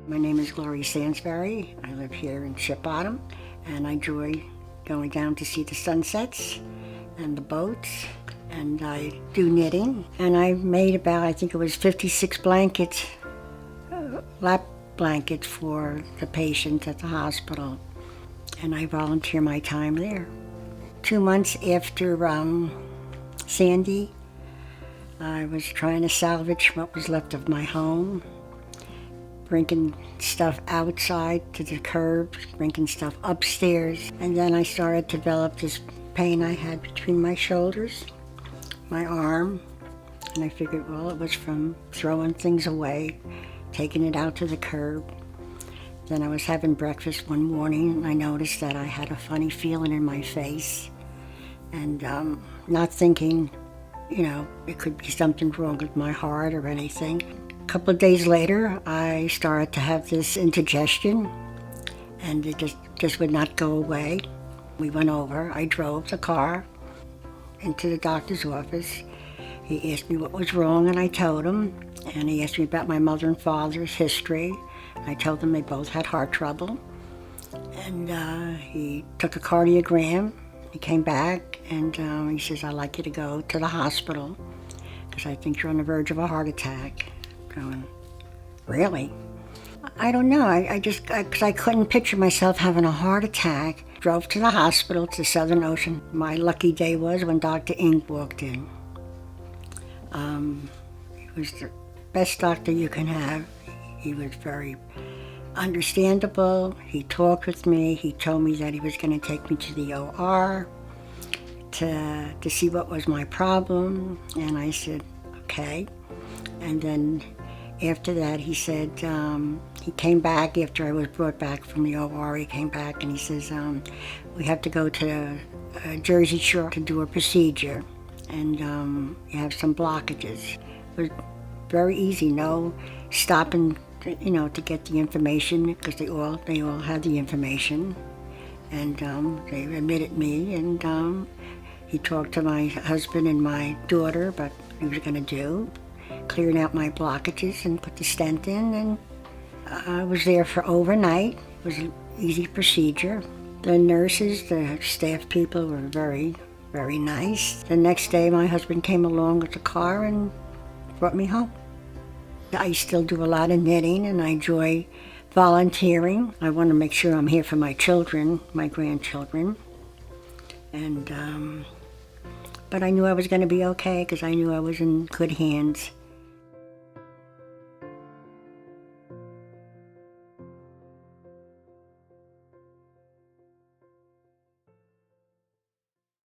My name is Gloria Sansaverie. I live here in Ship Bottom, and I enjoy going down to see the sunsets and the boats, and I do knitting. And I made about, I think it was 56 blankets, lap blankets for the patients at the hospital, and I volunteer my time there. 2 months after Sandy, I was trying to salvage what was left of my home, bringing stuff outside to the curb, bringing stuff upstairs. And then I started to develop this pain I had between my shoulders, my arm. And I figured, well, it was from throwing things away, taking it out to the curb. Then I was having breakfast one morning, and I noticed that I had a funny feeling in my face. And not thinking, it could be something wrong with my heart or anything. A couple of days later, I started to have this indigestion, and it just would not go away. We went over. I drove the car into the doctor's office. He asked me what was wrong, and I told him. And he asked me about my mother and father's history. I told him they both had heart trouble. And he took a cardiogram. He came back, and he says, "I'd like you to go to the hospital because I think you're on the verge of a heart attack." Going, really? I don't know. Because I couldn't picture myself having a heart attack. Drove to the hospital, to Southern Ocean. My lucky day was when Dr. Ing walked in. He was the best doctor you can have. He was very understandable. He talked with me. He told me that he was going to take me to the OR to see what was my problem. And I said, okay. And then after that, he said, he came back after I was brought back from the OR. He came back and he says, we have to go to Jersey Shore to do a procedure. And you have some blockages. It was very easy, no stopping, to get the information, because they all had the information. And they admitted me, and he talked to my husband and my daughter about what he was going to do, clearing out my blockages and put the stent in. And I was there for overnight. It was an easy procedure. The nurses, the staff people were very, very nice. The next day, my husband came along with the car and brought me home. I still do a lot of knitting, and I enjoy volunteering. I want to make sure I'm here for my children, my grandchildren. And but I knew I was going to be okay because I knew I was in good hands.